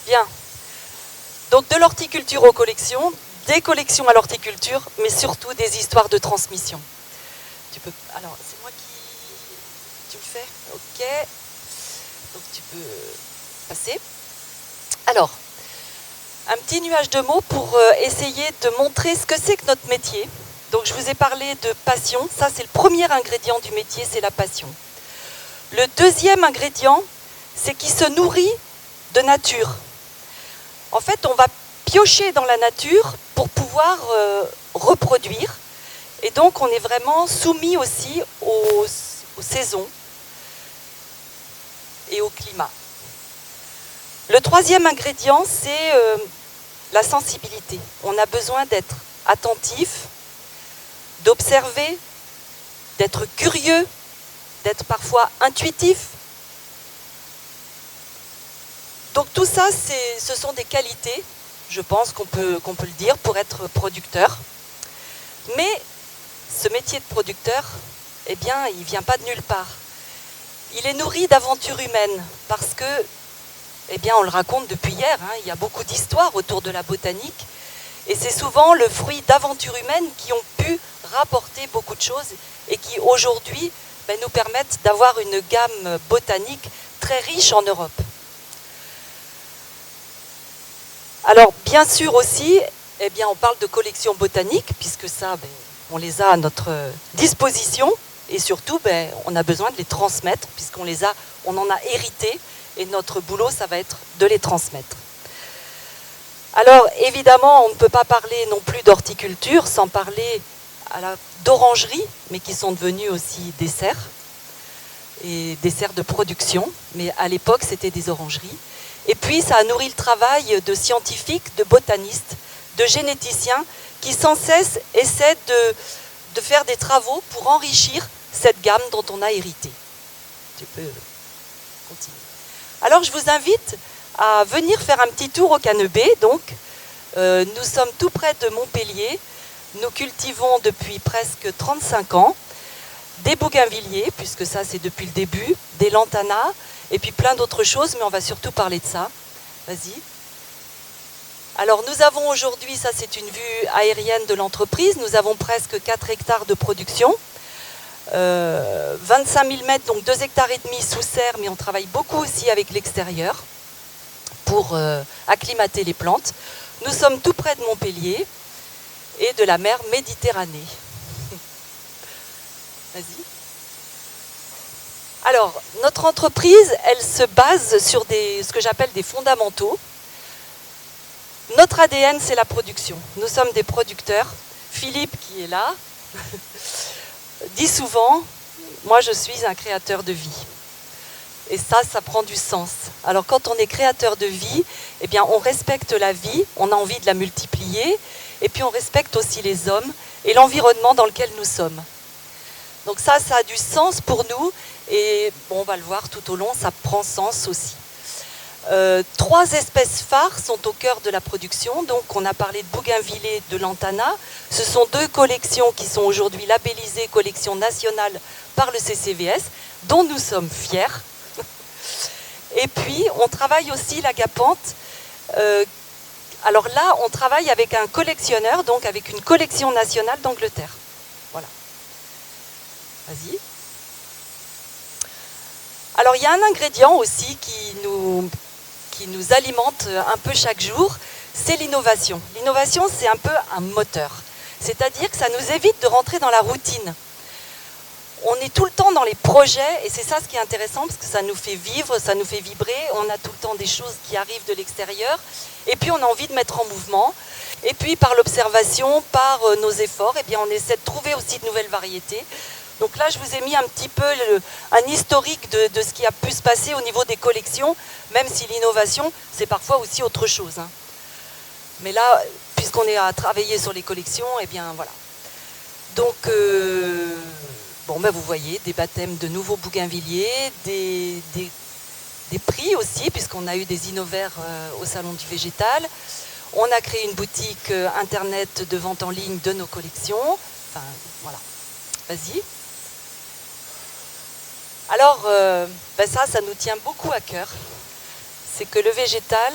Bien. Donc de l'horticulture aux collections, des collections à l'horticulture, mais surtout des histoires de transmission. Tu peux. Alors, c'est moi qui. Tu le fais? Ok. Donc tu peux passer. Alors, un petit nuage de mots pour essayer de montrer ce que c'est que notre métier. Donc je vous ai parlé de passion. Ça, c'est le premier ingrédient du métier, c'est la passion. Le deuxième ingrédient, c'est qu'il se nourrit de nature. En fait, on va piocher dans la nature pour pouvoir reproduire. Et donc, on est vraiment soumis aussi aux saisons et au climat. Le troisième ingrédient, c'est la sensibilité. On a besoin d'être attentif, d'observer, d'être curieux, d'être parfois intuitif. Donc tout ça, ce sont des qualités, je pense qu'on peut le dire, pour être producteur. Mais ce métier de producteur, eh bien, il ne vient pas de nulle part. Il est nourri d'aventures humaines, parce que, eh bien, on le raconte depuis hier, hein, il y a beaucoup d'histoires autour de la botanique, et c'est souvent le fruit d'aventures humaines qui ont pu rapporter beaucoup de choses, et qui aujourd'hui nous permettent d'avoir une gamme botanique très riche en Europe. Alors, bien sûr aussi, eh bien, on parle de collections botaniques, puisque ça, on les a à notre disposition, et surtout, on a besoin de les transmettre, on en a hérité, et notre boulot, ça va être de les transmettre. Alors, évidemment, on ne peut pas parler non plus d'horticulture sans parler d'orangerie, mais qui sont devenues aussi des serres, et des serres de production, mais à l'époque, c'était des orangeries. Et puis, ça a nourri le travail de scientifiques, de botanistes, de généticiens, qui sans cesse essaient de faire des travaux pour enrichir cette gamme dont on a hérité. Tu peux continuer. Alors, je vous invite à venir faire un petit tour au Cannebé. Donc, nous sommes tout près de Montpellier. Nous cultivons depuis presque 35 ans des bougainvilliers, puisque ça, c'est depuis le début, des lantanas, et puis plein d'autres choses, mais on va surtout parler de ça. Vas-y. Alors nous avons aujourd'hui, ça c'est une vue aérienne de l'entreprise, nous avons presque 4 hectares de production, 25 000 mètres, donc 2 hectares et demi sous serre, mais on travaille beaucoup aussi avec l'extérieur pour acclimater les plantes. Nous sommes tout près de Montpellier et de la mer Méditerranée. Vas-y. Alors, notre entreprise, elle se base sur ce que j'appelle des fondamentaux. Notre ADN, c'est la production. Nous sommes des producteurs. Philippe, qui est là, dit souvent, moi je suis un créateur de vie. Et ça prend du sens. Alors quand on est créateur de vie, eh bien on respecte la vie, on a envie de la multiplier, et puis on respecte aussi les hommes et l'environnement dans lequel nous sommes. Donc ça a du sens pour nous, et on va le voir tout au long, ça prend sens aussi. 3 espèces phares sont au cœur de la production. Donc on a parlé de bougainvilliers, de lantana. Ce sont 2 collections qui sont aujourd'hui labellisées collections nationales par le CCVS, dont nous sommes fiers. Et puis on travaille aussi l'agapanthe. Alors là, on travaille avec un collectionneur, donc avec une collection nationale d'Angleterre. Voilà. Vas-y. Alors il y a un ingrédient aussi qui nous alimente un peu chaque jour, c'est l'innovation. L'innovation, c'est un peu un moteur. C'est-à-dire que ça nous évite de rentrer dans la routine. On est tout le temps dans les projets, et c'est ça ce qui est intéressant, parce que ça nous fait vivre, ça nous fait vibrer, on a tout le temps des choses qui arrivent de l'extérieur, et puis on a envie de mettre en mouvement. Et puis par l'observation, par nos efforts, eh bien, on essaie de trouver aussi de nouvelles variétés. Donc là, je vous ai mis un petit peu un historique de ce qui a pu se passer au niveau des collections, même si l'innovation, c'est parfois aussi autre chose. Hein. Mais là, puisqu'on est à travailler sur les collections, eh bien voilà. Donc, vous voyez, des baptêmes de nouveaux bougainvilliers, des prix aussi, puisqu'on a eu des innovaires au Salon du Végétal. On a créé une boutique internet de vente en ligne de nos collections. Enfin, voilà. Vas-y. Alors, ça nous tient beaucoup à cœur. C'est que le végétal,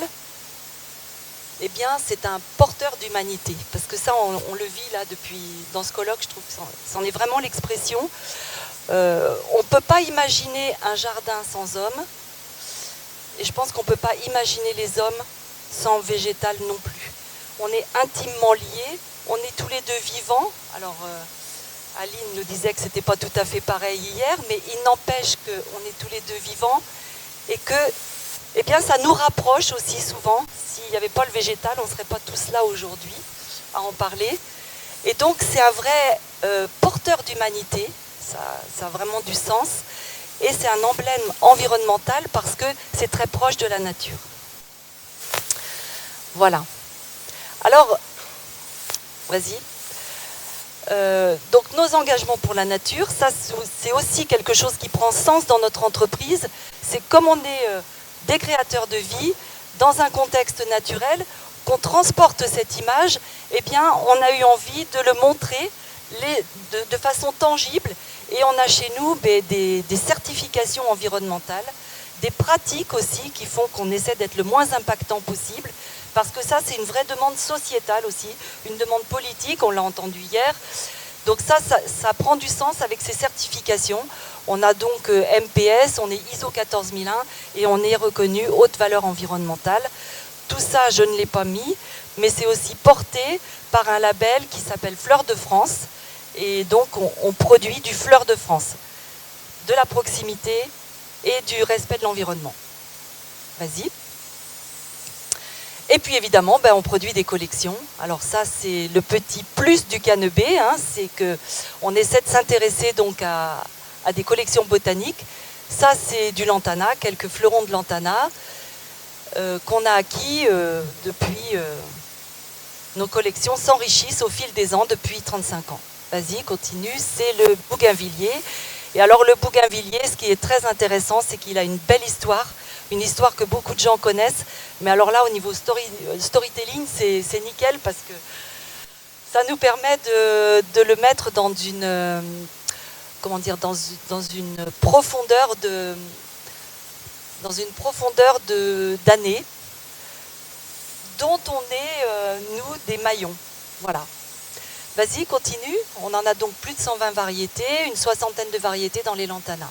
eh bien, c'est un porteur d'humanité. Parce que ça, on le vit là depuis, dans ce colloque, je trouve que c'en est vraiment l'expression. On ne peut pas imaginer un jardin sans hommes, et je pense qu'on ne peut pas imaginer les hommes sans végétal non plus. On est intimement liés, on est tous les deux vivants. Alors, Aline nous disait que ce n'était pas tout à fait pareil hier, mais il n'empêche qu'on est tous les deux vivants et que eh bien, ça nous rapproche aussi souvent. S'il n'y avait pas le végétal, on ne serait pas tous là aujourd'hui à en parler. Et donc, c'est un vrai porteur d'humanité, ça a vraiment du sens. Et c'est un emblème environnemental parce que c'est très proche de la nature. Voilà. Alors, vas-y. Donc nos engagements pour la nature, ça c'est aussi quelque chose qui prend sens dans notre entreprise. C'est comme on est des créateurs de vie dans un contexte naturel, qu'on transporte cette image, eh bien on a eu envie de le montrer de façon tangible, et on a chez nous des certifications environnementales, des pratiques aussi qui font qu'on essaie d'être le moins impactant possible, parce que ça c'est une vraie demande sociétale aussi, une demande politique, on l'a entendu hier. Donc ça prend du sens avec ces certifications. On a donc MPS, on est ISO 14001 et on est reconnu haute valeur environnementale. Tout ça, je ne l'ai pas mis, mais c'est aussi porté par un label qui s'appelle Fleur de France. Et donc on produit du Fleur de France, de la proximité et du respect de l'environnement. Vas-y. Et puis évidemment, on produit des collections. Alors ça, c'est le petit plus du Cannebé, hein, c'est qu'on essaie de s'intéresser donc à des collections botaniques. Ça, c'est du lantana, quelques fleurons de lantana qu'on a acquis depuis... nos collections s'enrichissent au fil des ans depuis 35 ans. Vas-y, continue, c'est le bougainvillier. Et alors le bougainvillier, ce qui est très intéressant, c'est qu'il a une belle histoire, une histoire que beaucoup de gens connaissent. Mais alors là, au niveau storytelling, c'est nickel parce que ça nous permet de le mettre dans une, comment dire, dans une profondeur d'années dont on est, nous, des maillons. Voilà. Vas-y, continue. On en a donc plus de 120 variétés, une soixantaine de variétés dans les lantanas.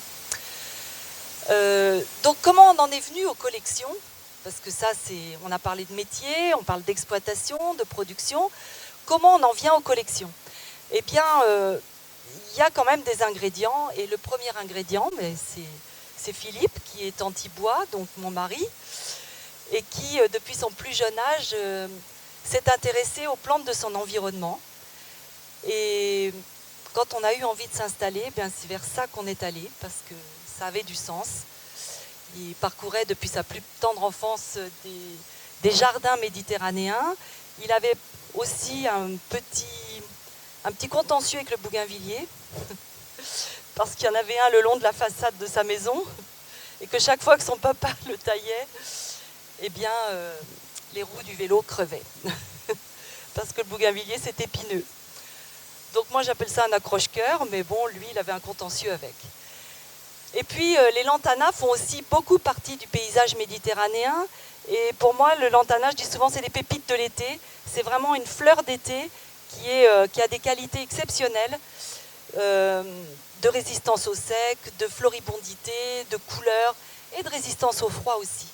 Donc comment on en est venu aux collections? Parce que ça, on a parlé de métier, on parle d'exploitation, de production. Comment on en vient aux collections? Eh bien, il y a quand même des ingrédients. Et le premier ingrédient, c'est Philippe, qui est anti-bois, donc mon mari, et qui, depuis son plus jeune âge, s'est intéressé aux plantes de son environnement. Et quand on a eu envie de s'installer, c'est vers ça qu'on est allé, parce que ça avait du sens. Il parcourait depuis sa plus tendre enfance des jardins méditerranéens. Il avait aussi un petit contentieux avec le bougainvillier, parce qu'il y en avait un le long de la façade de sa maison, et que chaque fois que son papa le taillait, eh bien, les roues du vélo crevaient, parce que le bougainvillier, c'est épineux. Donc moi, j'appelle ça un accroche-cœur, mais bon, lui, il avait un contentieux avec. Et puis, les lantanas font aussi beaucoup partie du paysage méditerranéen. Et pour moi, le lantana, je dis souvent, c'est les pépites de l'été. C'est vraiment une fleur d'été qui a des qualités exceptionnelles, de résistance au sec, de floribondité, de couleur et de résistance au froid aussi.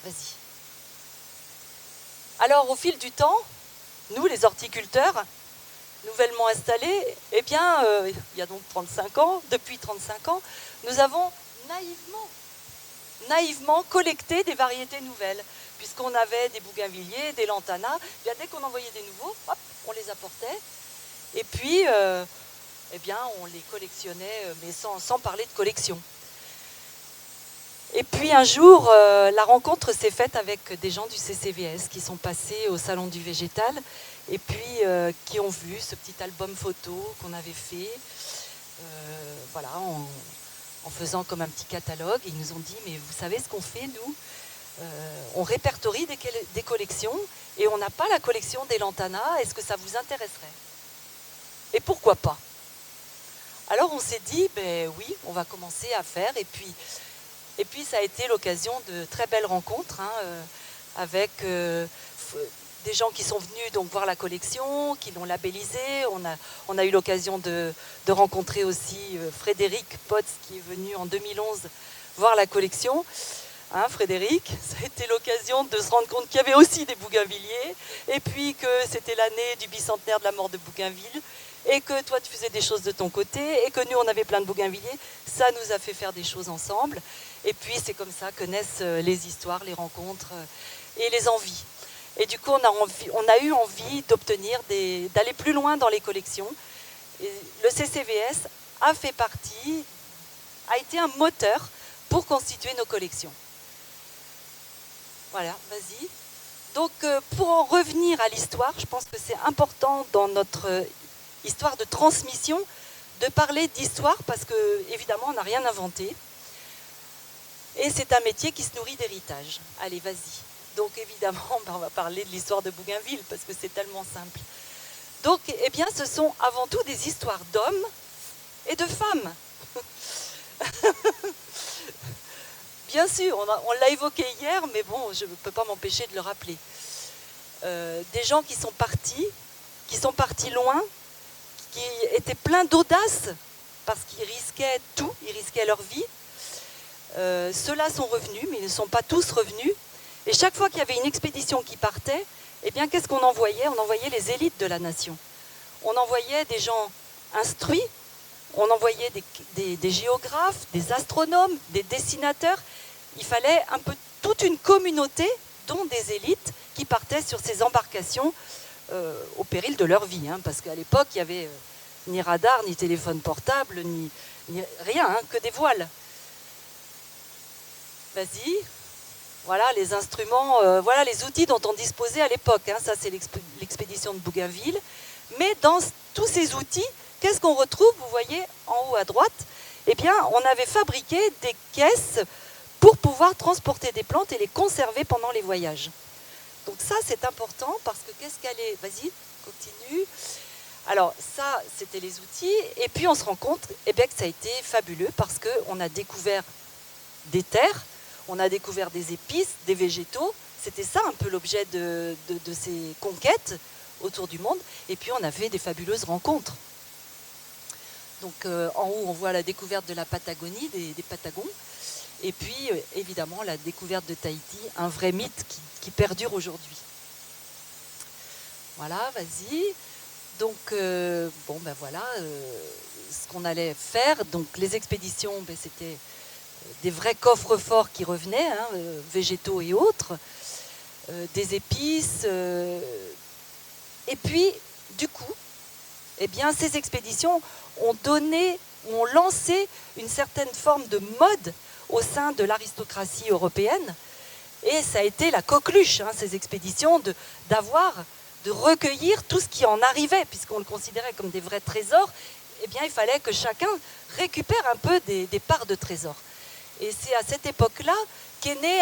Vas-y. Alors, au fil du temps, nous, les horticulteurs, nouvellement installés, eh bien, il y a donc 35 ans, depuis 35 ans, nous avons naïvement collecté des variétés nouvelles, puisqu'on avait des bougainvilliers, des lantanas. Bien, dès qu'on envoyait des nouveaux, hop, on les apportait, et puis, eh bien, on les collectionnait, mais sans parler de collection. Et puis un jour, la rencontre s'est faite avec des gens du CCVS qui sont passés au Salon du Végétal et puis qui ont vu ce petit album photo qu'on avait fait, voilà, en faisant comme un petit catalogue. Et ils nous ont dit, mais vous savez ce qu'on fait, nous? On répertorie des collections et on n'a pas la collection des lantanas, est-ce que ça vous intéresserait? Et pourquoi pas? Alors on s'est dit, oui, on va commencer à faire, et puis ça a été l'occasion de très belles rencontres, hein, avec des gens qui sont venus donc voir la collection, qui l'ont labellisée. On a eu l'occasion de rencontrer aussi Frédéric Potts, qui est venu en 2011 voir la collection. Hein, Frédéric, ça a été l'occasion de se rendre compte qu'il y avait aussi des bougainvilliers, et puis que c'était l'année du bicentenaire de la mort de Bougainville, et que toi tu faisais des choses de ton côté, et que nous on avait plein de bougainvilliers. Ça nous a fait faire des choses ensemble, et puis c'est comme ça que naissent les histoires, les rencontres et les envies. Et du coup on a eu envie d'obtenir, d'aller plus loin dans les collections. Et le CCVS a été un moteur pour constituer nos collections. Voilà, vas-y. Donc, pour en revenir à l'histoire, je pense que c'est important dans notre histoire de transmission de parler d'histoire parce que, évidemment, on n'a rien inventé. Et c'est un métier qui se nourrit d'héritage. Allez, vas-y. Donc, évidemment, on va parler de l'histoire de Bougainville parce que c'est tellement simple. Donc, eh bien, ce sont avant tout des histoires d'hommes et de femmes. Bien sûr, on l'a évoqué hier, mais bon, je ne peux pas m'empêcher de le rappeler. Des gens qui sont partis loin, qui étaient pleins d'audace, parce qu'ils risquaient tout, ils risquaient leur vie. Ceux-là sont revenus, mais ils ne sont pas tous revenus. Et chaque fois qu'il y avait une expédition qui partait, eh bien, qu'est-ce qu'on envoyait? On envoyait les élites de la nation. On envoyait des gens instruits, on envoyait des géographes, des astronomes, des dessinateurs. Il fallait un peu toute une communauté, dont des élites, qui partaient sur ces embarcations au péril de leur vie. Hein, parce qu'à l'époque, il n'y avait ni radar, ni téléphone portable, ni rien, hein, que des voiles. Vas-y. Voilà les instruments, voilà les outils dont on disposait à l'époque. Hein. Ça, c'est l'expédition de Bougainville. Mais dans tous ces outils, qu'est-ce qu'on retrouve? Vous voyez en haut à droite, eh bien, on avait fabriqué des caisses pour pouvoir transporter des plantes et les conserver pendant les voyages. Donc ça, c'est important parce que qu'est-ce qu'elle est? Vas-y, continue. Alors ça, c'était les outils. Et puis on se rend compte eh bien, que ça a été fabuleux parce qu'on a découvert des terres, on a découvert des épices, des végétaux. C'était ça un peu l'objet de ces conquêtes autour du monde. Et puis on a fait des fabuleuses rencontres. Donc en haut, on voit la découverte de la Patagonie, des Patagons. Et puis, évidemment, la découverte de Tahiti, un vrai mythe qui perdure aujourd'hui. Voilà, vas-y. Donc, bon, ben voilà, ce qu'on allait faire. Donc, les expéditions, ben, c'était des vrais coffres-forts qui revenaient, hein, végétaux et autres, des épices. Et puis, du coup, eh bien, ces expéditions ont lancé une certaine forme de mode au sein de l'aristocratie européenne. Et ça a été la coqueluche, hein, ces expéditions, de recueillir tout ce qui en arrivait, puisqu'on le considérait comme des vrais trésors. Eh bien, il fallait que chacun récupère un peu des parts de trésors. Et c'est à cette époque-là qu'est née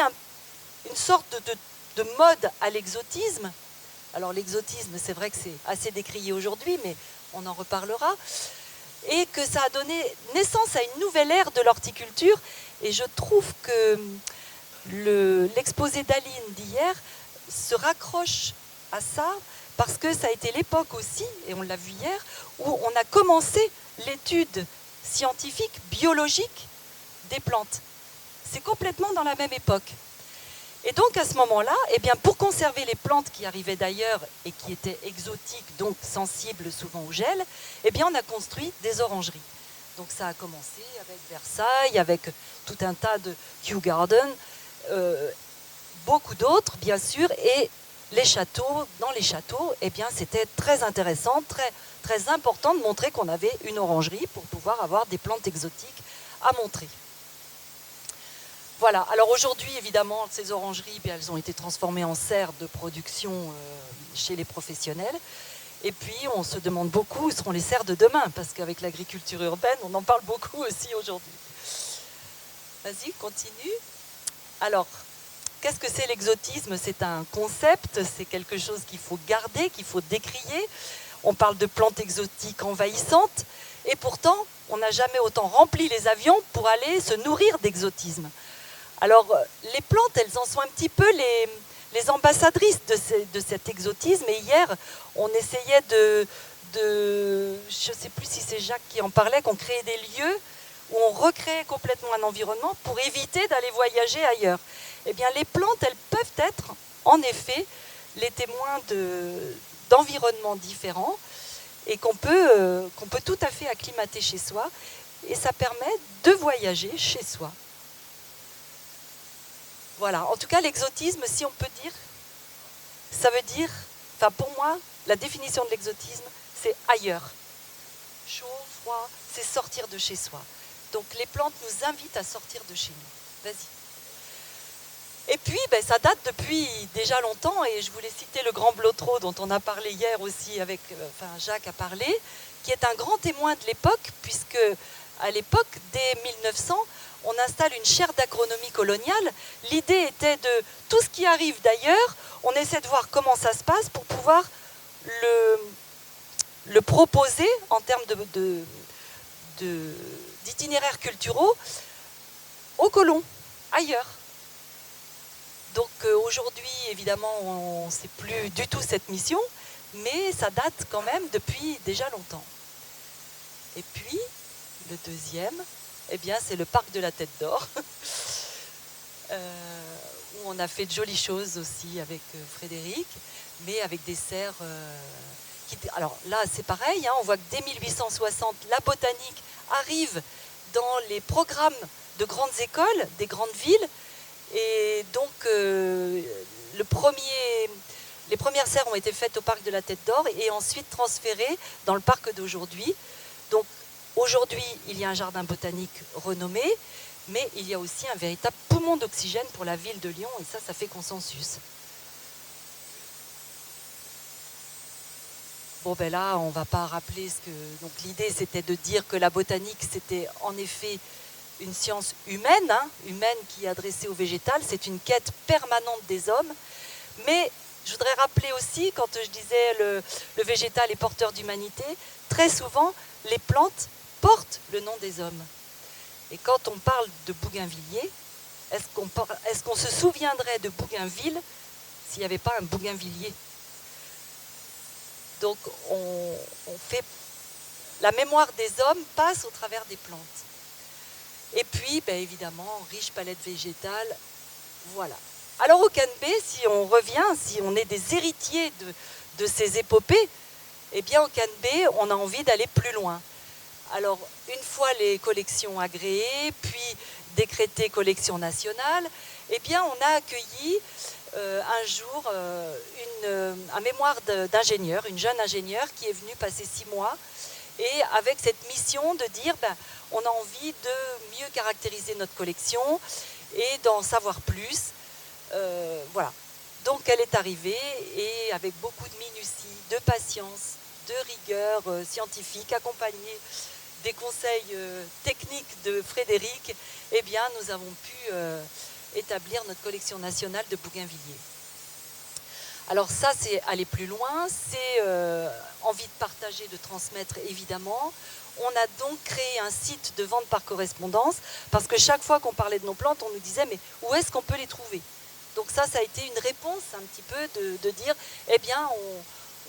une sorte de mode à l'exotisme. Alors l'exotisme, c'est vrai que c'est assez décrié aujourd'hui, mais on en reparlera. Et que ça a donné naissance à une nouvelle ère de l'horticulture. Et je trouve que l'exposé d'Aline d'hier se raccroche à ça, parce que ça a été l'époque aussi, et on l'a vu hier, où on a commencé l'étude scientifique, biologique des plantes. C'est complètement dans la même époque. Et donc à ce moment-là, eh bien, pour conserver les plantes qui arrivaient d'ailleurs et qui étaient exotiques, donc sensibles souvent au gel, eh bien, on a construit des orangeries. Donc ça a commencé avec Versailles, avec tout un tas de Kew Garden, beaucoup d'autres bien sûr, et les châteaux, dans les châteaux, eh bien, c'était très intéressant, très, très important de montrer qu'on avait une orangerie pour pouvoir avoir des plantes exotiques à montrer. Voilà, alors aujourd'hui, évidemment, ces orangeries, bien, elles ont été transformées en serres de production chez les professionnels. Et puis, on se demande beaucoup où seront les serres de demain, parce qu'avec l'agriculture urbaine, on en parle beaucoup aussi aujourd'hui. Vas-y, continue. Alors, qu'est-ce que c'est l'exotisme? C'est un concept, c'est quelque chose qu'il faut garder, qu'il faut décrier. On parle de plantes exotiques envahissantes, et pourtant, on n'a jamais autant rempli les avions pour aller se nourrir d'exotisme. Alors, les plantes, elles en sont un petit peu les ambassadrices de cet exotisme. Et hier, on essayait je ne sais plus si c'est Jacques qui en parlait, qu'on créait des lieux où on recrée complètement un environnement pour éviter d'aller voyager ailleurs. Eh bien, les plantes, elles peuvent être, en effet, les témoins d'environnements différents et qu'on peut tout à fait acclimater chez soi. Et ça permet de voyager chez soi. Voilà, en tout cas, l'exotisme, si on peut dire, ça veut dire, enfin pour moi, la définition de l'exotisme, c'est ailleurs. Chaud, froid, c'est sortir de chez soi. Donc les plantes nous invitent à sortir de chez nous. Vas-y. Et puis, ça date depuis déjà longtemps, et je voulais citer le grand Blotreau, dont on a parlé hier aussi, Jacques a parlé, qui est un grand témoin de l'époque, puisque à l'époque, dès 1900, on installe une chaire d'agronomie coloniale. L'idée était de tout ce qui arrive d'ailleurs, on essaie de voir comment ça se passe pour pouvoir le proposer en termes d'itinéraires culturaux aux colons, ailleurs. Donc aujourd'hui, évidemment, on ne sait plus du tout cette mission, mais ça date quand même depuis déjà longtemps. Et puis, le deuxième, eh bien, c'est le parc de la Tête d'Or, où on a fait de jolies choses aussi avec Frédéric, mais avec des serres... Alors là, c'est pareil, hein, on voit que dès 1860, la botanique arrive dans les programmes de grandes écoles, des grandes villes, et donc les premières serres ont été faites au parc de la Tête d'Or et ensuite transférées dans le parc d'aujourd'hui. Donc aujourd'hui, il y a un jardin botanique renommé, mais il y a aussi un véritable poumon d'oxygène pour la ville de Lyon, et ça fait consensus. Bon, là, on ne va pas rappeler ce que... Donc l'idée, c'était de dire que la botanique, c'était en effet une science humaine, humaine qui est adressée au végétal. C'est une quête permanente des hommes. Mais je voudrais rappeler aussi, quand je disais le végétal est porteur d'humanité, très souvent, les plantes portent le nom des hommes. Et quand on parle de Bougainvilliers, est-ce qu'on se souviendrait de Bougainville s'il n'y avait pas un Bougainvilliers? Donc la mémoire des hommes passe au travers des plantes. Et puis, évidemment, riche palette végétale, voilà. Alors au Canbé, si on revient, si on est des héritiers de ces épopées, eh bien au Canbé, on a envie d'aller plus loin. Alors, une fois les collections agréées, puis décrétées collection nationale, eh bien on a accueilli un jour un mémoire d'ingénieur, une jeune ingénieure qui est venue passer 6 mois, et avec cette mission de dire, on a envie de mieux caractériser notre collection et d'en savoir plus. Voilà. Donc elle est arrivée, et avec beaucoup de minutie, de patience, de rigueur scientifique, accompagnée des conseils techniques de Frédéric, eh bien nous avons pu établir notre collection nationale de Bougainvilliers. Alors ça, c'est aller plus loin, c'est envie de partager, de transmettre, évidemment. On a donc créé un site de vente par correspondance, parce que chaque fois qu'on parlait de nos plantes, on nous disait, mais où est-ce qu'on peut les trouver? Donc ça a été une réponse un petit peu de dire, eh bien,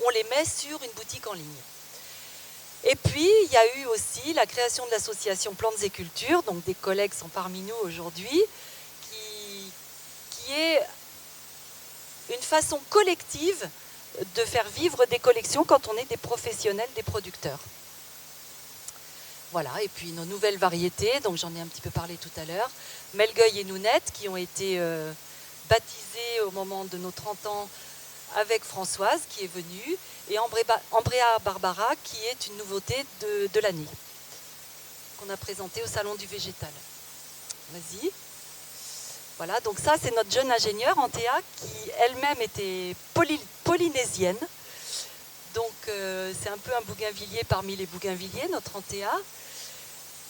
on les met sur une boutique en ligne. Et puis, il y a eu aussi la création de l'association Plantes et Cultures, donc des collègues sont parmi nous aujourd'hui, qui est une façon collective de faire vivre des collections quand on est des professionnels, des producteurs. Voilà, et puis nos nouvelles variétés, donc j'en ai un petit peu parlé tout à l'heure, Melgueil et Nounette, qui ont été baptisées au moment de nos 30 ans avec Françoise, qui est venue, et Ambrea Barbara, qui est une nouveauté de l'année, qu'on a présentée au Salon du Végétal. Vas-y. Voilà, donc ça, c'est notre jeune ingénieure, Antea, qui elle-même était polynésienne. Donc, c'est un peu un bougainvillier parmi les bougainvilliers, notre Antea.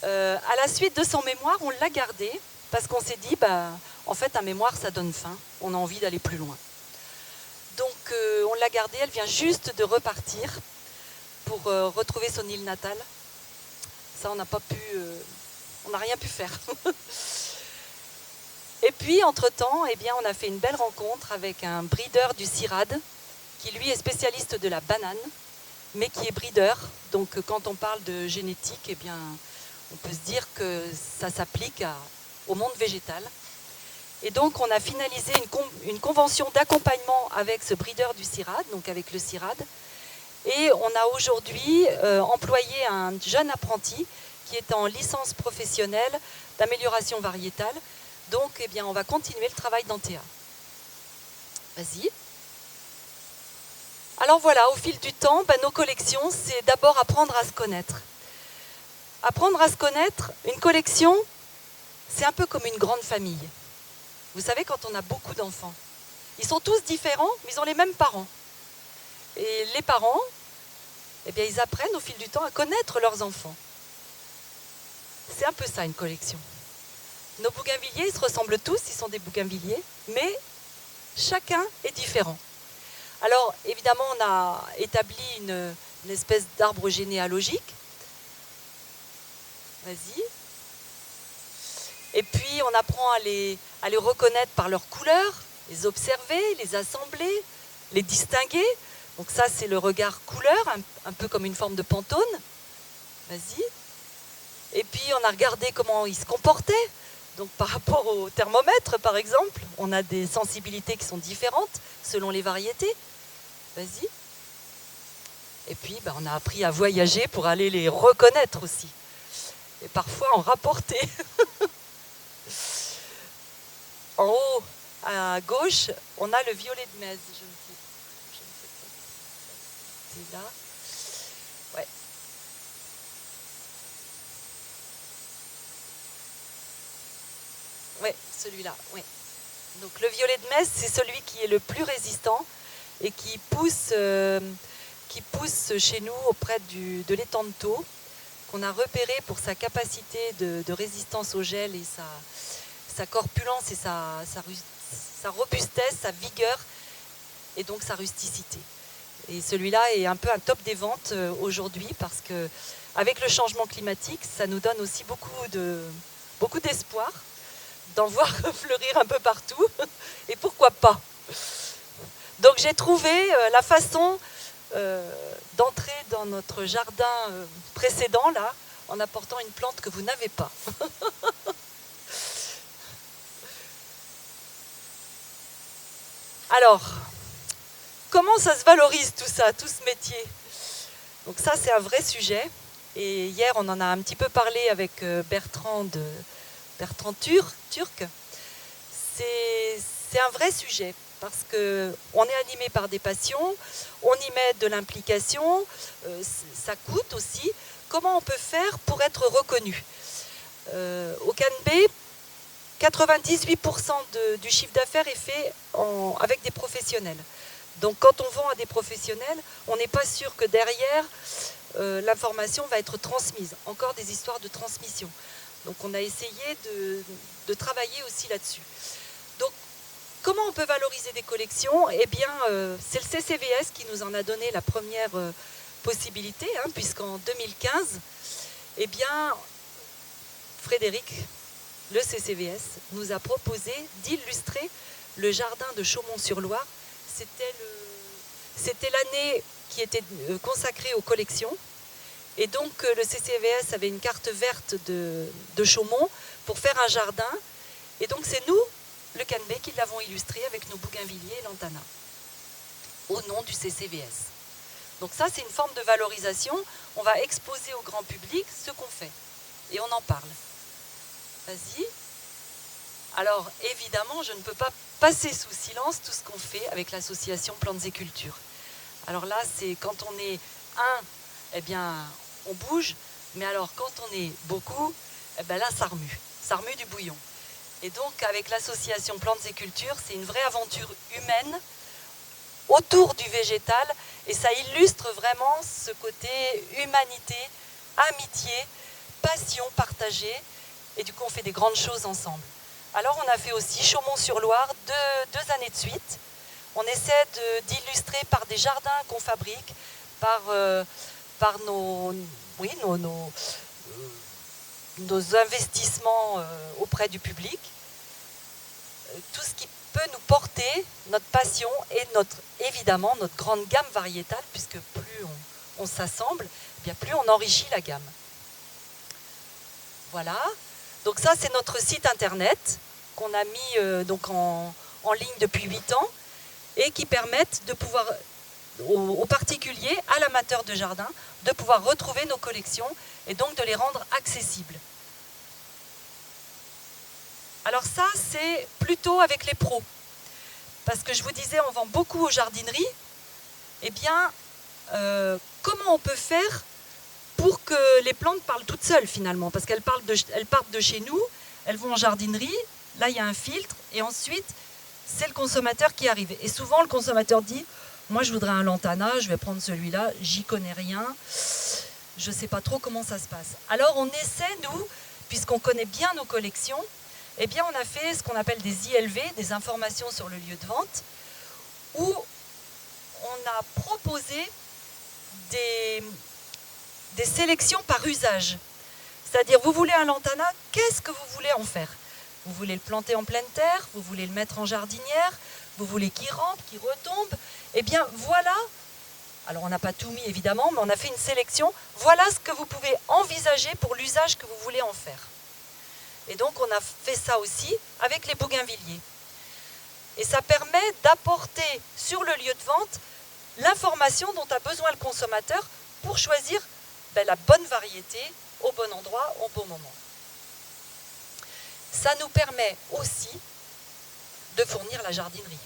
À la suite de son mémoire, on l'a gardé, parce qu'on s'est dit, en fait, un mémoire, ça donne faim. On a envie d'aller plus loin. Donc, on l'a gardée, elle vient juste de repartir pour retrouver son île natale. Ça, on n'a rien pu faire. Et puis, entre-temps, eh bien, on a fait une belle rencontre avec un breeder du CIRAD, qui lui est spécialiste de la banane, mais qui est breeder. Donc, quand on parle de génétique, eh bien, on peut se dire que ça s'applique au monde végétal. Et donc, on a finalisé une convention d'accompagnement avec ce breeder du CIRAD, donc avec le CIRAD. Et on a aujourd'hui employé un jeune apprenti qui est en licence professionnelle d'amélioration variétale. Donc, eh bien, on va continuer le travail d'Antea. Vas-y. Alors voilà, au fil du temps, nos collections, c'est d'abord apprendre à se connaître. Apprendre à se connaître, une collection, c'est un peu comme une grande famille. Vous savez, quand on a beaucoup d'enfants, ils sont tous différents, mais ils ont les mêmes parents. Et les parents, eh bien, ils apprennent au fil du temps à connaître leurs enfants. C'est un peu ça, une collection. Nos bougainvilliers, ils se ressemblent tous, ils sont des bougainvilliers, mais chacun est différent. Alors, évidemment, on a établi une espèce d'arbre généalogique. Vas-y. Et puis, on apprend à les reconnaître par leurs couleurs, les observer, les assembler, les distinguer. Donc ça, c'est le regard couleur, un peu comme une forme de pantone. Vas-y. Et puis, on a regardé comment ils se comportaient. Donc, par rapport au thermomètre, par exemple, on a des sensibilités qui sont différentes selon les variétés. Vas-y. Et puis, on a appris à voyager pour aller les reconnaître aussi. Et parfois en rapporter. En haut, à gauche, on a le violet de Metz. Je ne sais pas. C'est là. Ouais. Ouais, celui-là, oui. Donc le violet de Metz, c'est celui qui est le plus résistant et qui pousse chez nous auprès de l'étang de Thau, qu'on a repéré pour sa capacité de résistance au gel et sa corpulence et sa robustesse, sa vigueur et donc sa rusticité. Et celui-là est un peu un top des ventes aujourd'hui parce que avec le changement climatique, ça nous donne aussi beaucoup d'espoir d'en voir fleurir un peu partout. Et pourquoi pas? Donc j'ai trouvé la façon d'entrer dans notre jardin précédent, là, en apportant une plante que vous n'avez pas. Alors, comment ça se valorise tout ça, tout ce métier? Donc ça, c'est un vrai sujet. Et hier, on en a un petit peu parlé avec Bertrand Turc. C'est un vrai sujet parce qu'on est animé par des passions, on y met de l'implication, ça coûte aussi. Comment on peut faire pour être reconnu? Au Canbé, 98% du chiffre d'affaires est fait avec des professionnels. Donc quand on vend à des professionnels, on n'est pas sûr que derrière, l'information va être transmise. Encore des histoires de transmission. Donc on a essayé de travailler aussi là-dessus. Donc comment on peut valoriser des collections? Eh bien, c'est le CCVS qui nous en a donné la première possibilité, puisqu'en 2015, eh bien, Frédéric, le CCVS, nous a proposé d'illustrer le jardin de Chaumont-sur-Loire. C'était l'année qui était consacrée aux collections. Et donc, le CCVS avait une carte verte de Chaumont pour faire un jardin. Et donc, c'est nous, le Canbé, qui l'avons illustré avec nos bougainvilliers et lantana, au nom du CCVS. Donc ça, c'est une forme de valorisation. On va exposer au grand public ce qu'on fait. Et on en parle. Vas-y. Alors, évidemment, je ne peux pas passer sous silence tout ce qu'on fait avec l'association Plantes et Cultures. Alors là, c'est quand on est un, eh bien, on bouge. Mais alors, quand on est beaucoup, eh bien là, ça remue du bouillon. Et donc, avec l'association Plantes et Cultures, c'est une vraie aventure humaine autour du végétal. Et ça illustre vraiment ce côté humanité, amitié, passion partagée. Et du coup, on fait des grandes choses ensemble. Alors, on a fait aussi Chaumont-sur-Loire deux années de suite. On essaie d'illustrer par des jardins qu'on fabrique, par nos investissements auprès du public. tout ce qui peut nous porter notre passion et évidemment notre grande gamme variétale, puisque plus on s'assemble, eh bien plus on enrichit la gamme. Voilà, donc ça c'est notre site internet qu'on a mis donc en ligne depuis 8 ans et qui permettent de pouvoir, aux particuliers, à l'amateur de jardin, de pouvoir retrouver nos collections et donc de les rendre accessibles. Alors ça, c'est plutôt avec les pros. Parce que je vous disais, on vend beaucoup aux jardineries. Eh bien, comment on peut faire pour que les plantes parlent toutes seules finalement? Parce qu'elles partent de chez nous, elles vont en jardinerie, là il y a un filtre, et ensuite, c'est le consommateur qui arrive. Et souvent, le consommateur dit, moi je voudrais un lantana, je vais prendre celui-là, j'y connais rien, je ne sais pas trop comment ça se passe. Alors on essaie, nous, puisqu'on connaît bien nos collections, eh bien, on a fait ce qu'on appelle des ILV, des informations sur le lieu de vente, où on a proposé des sélections par usage. C'est-à-dire, vous voulez un lantana, qu'est-ce que vous voulez en faire? Vous voulez le planter en pleine terre, vous voulez le mettre en jardinière, vous voulez qu'il rampe, qu'il retombe. Eh bien, voilà, alors on n'a pas tout mis évidemment, mais on a fait une sélection. Voilà ce que vous pouvez envisager pour l'usage que vous voulez en faire. Et donc on a fait ça aussi avec les bougainvilliers. Et ça permet d'apporter sur le lieu de vente l'information dont a besoin le consommateur pour choisir la bonne variété au bon endroit, au bon moment. Ça nous permet aussi de fournir la jardinerie.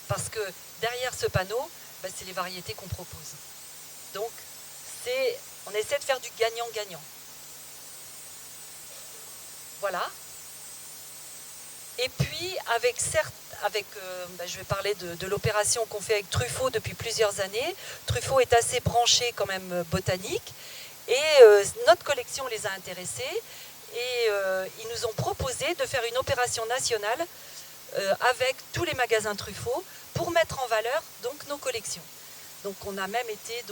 Parce que derrière ce panneau, c'est les variétés qu'on propose. Donc on essaie de faire du gagnant-gagnant. Voilà. Et puis, je vais parler de l'opération qu'on fait avec Truffaut depuis plusieurs années. Truffaut est assez branché quand même botanique. Et notre collection les a intéressés. Et ils nous ont proposé de faire une opération nationale avec tous les magasins Truffaut pour mettre en valeur donc, nos collections. Donc on a même été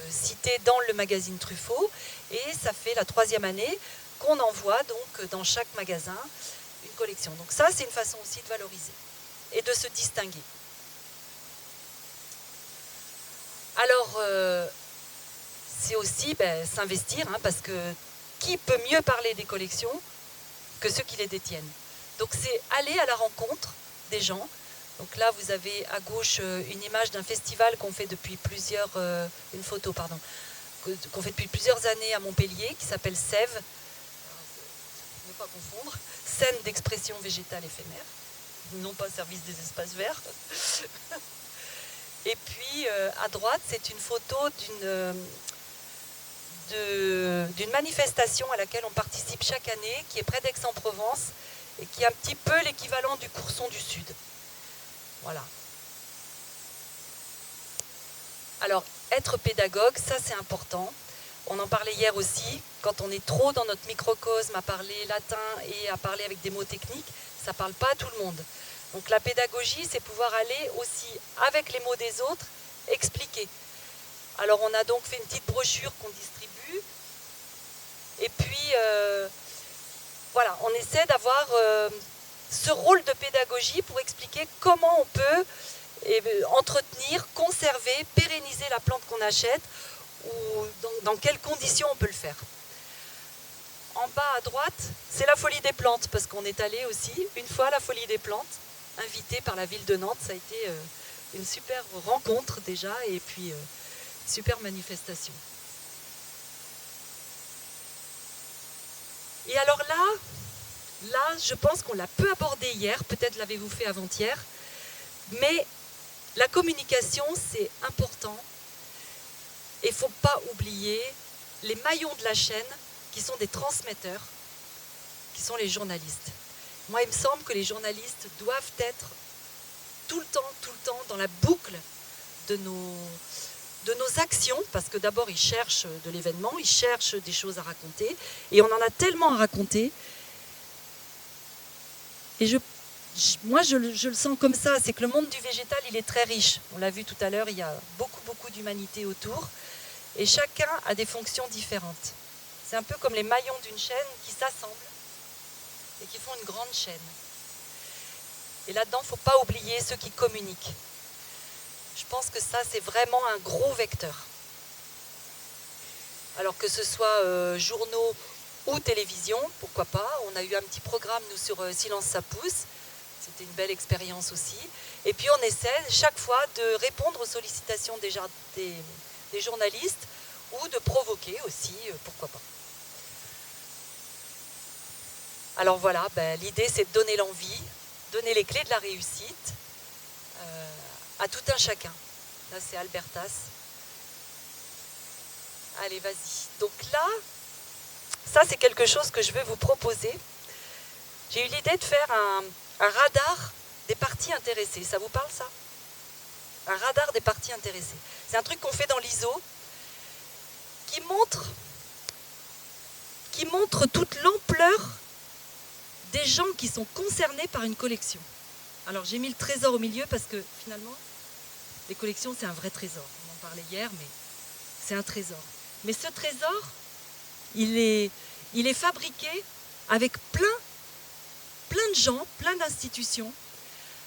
cité dans le magazine Truffaut. Et ça fait la 3e année qu'on envoie donc dans chaque magasin une collection. Donc ça, c'est une façon aussi de valoriser et de se distinguer. Alors, c'est aussi s'investir, parce que qui peut mieux parler des collections que ceux qui les détiennent? Donc c'est aller à la rencontre des gens. Donc là, vous avez à gauche une image d'un festival qu'on fait depuis une photo, pardon, qu'on fait depuis plusieurs années à Montpellier, qui s'appelle Sève. Ne pas confondre, scène d'expression végétale éphémère, non pas service des espaces verts. Et puis à droite, c'est une photo d'une manifestation à laquelle on participe chaque année, qui est près d'Aix-en-Provence et qui est un petit peu l'équivalent du Courson du Sud. Voilà. Alors, être pédagogue, ça c'est important. On en parlait hier aussi, quand on est trop dans notre microcosme à parler latin et à parler avec des mots techniques, ça ne parle pas à tout le monde. Donc la pédagogie, c'est pouvoir aller aussi, avec les mots des autres, expliquer. Alors on a donc fait une petite brochure qu'on distribue, et puis voilà, on essaie d'avoir ce rôle de pédagogie pour expliquer comment on peut entretenir, conserver, pérenniser la plante qu'on achète, ou dans quelles conditions on peut le faire. En bas à droite, c'est la folie des plantes, parce qu'on est allé aussi, une fois à la folie des plantes, invité par la ville de Nantes. Ça a été une super rencontre déjà, et puis super manifestation. Et alors là, je pense qu'on l'a peu abordé hier, peut-être l'avez-vous fait avant-hier, mais la communication, c'est important. Et il ne faut pas oublier les maillons de la chaîne qui sont des transmetteurs, qui sont les journalistes. Moi, il me semble que les journalistes doivent être tout le temps dans la boucle de nos actions, parce que d'abord, ils cherchent de l'événement, ils cherchent des choses à raconter, et on en a tellement à raconter. Et moi, je le sens comme ça, c'est que le monde du végétal, il est très riche. On l'a vu tout à l'heure, il y a beaucoup d'humanité autour. Et chacun a des fonctions différentes. C'est un peu comme les maillons d'une chaîne qui s'assemblent et qui font une grande chaîne. Et là-dedans, il ne faut pas oublier ceux qui communiquent. Je pense que ça, c'est vraiment un gros vecteur. Alors que ce soit journaux ou télévision, pourquoi pas. On a eu un petit programme, nous, sur Silence ça pousse. C'était une belle expérience aussi. Et puis on essaie chaque fois de répondre aux sollicitations des journalistes ou de provoquer aussi, pourquoi pas. Alors voilà, l'idée c'est de donner l'envie, donner les clés de la réussite à tout un chacun. Là c'est Albertas. Allez, vas-y. Donc là, ça c'est quelque chose que je vais vous proposer. J'ai eu l'idée de faire un radar des parties intéressées. Ça vous parle ça? Un radar des parties intéressées. C'est un truc qu'on fait dans l'ISO qui montre toute l'ampleur des gens qui sont concernés par une collection. Alors j'ai mis le trésor au milieu parce que finalement, les collections c'est un vrai trésor. On en parlait hier, mais c'est un trésor. Mais ce trésor, il est fabriqué avec plein de gens, plein d'institutions.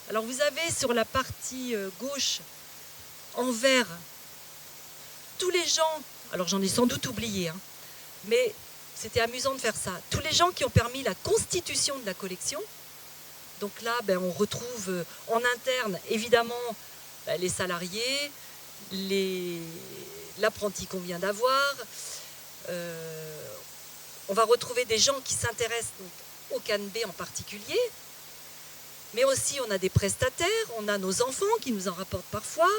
Alors vous avez sur la partie gauche, en vert, tous les gens, alors j'en ai sans doute oublié, hein, mais c'était amusant de faire ça. Tous les gens qui ont permis la constitution de la collection. Donc là, on retrouve en interne, évidemment, les salariés, l'apprenti qu'on vient d'avoir. On va retrouver des gens qui s'intéressent au canapé en particulier. Mais aussi, on a des prestataires, on a nos enfants qui nous en rapportent parfois,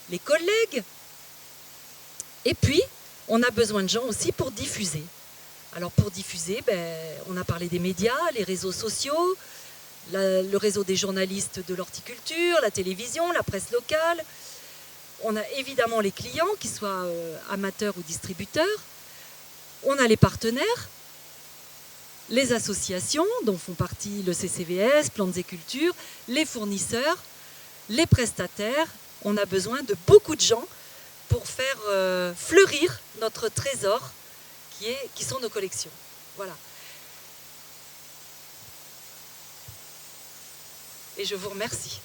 les collègues. Et puis, on a besoin de gens aussi pour diffuser. Alors pour diffuser, on a parlé des médias, les réseaux sociaux, le réseau des journalistes de l'horticulture, la télévision, la presse locale. On a évidemment les clients, qu'ils soient amateurs ou distributeurs. On a les partenaires, les associations dont font partie le CCVS, Plantes et Cultures, les fournisseurs, les prestataires. On a besoin de beaucoup de gens pour faire fleurir notre trésor qui sont nos collections. Voilà. Et je vous remercie.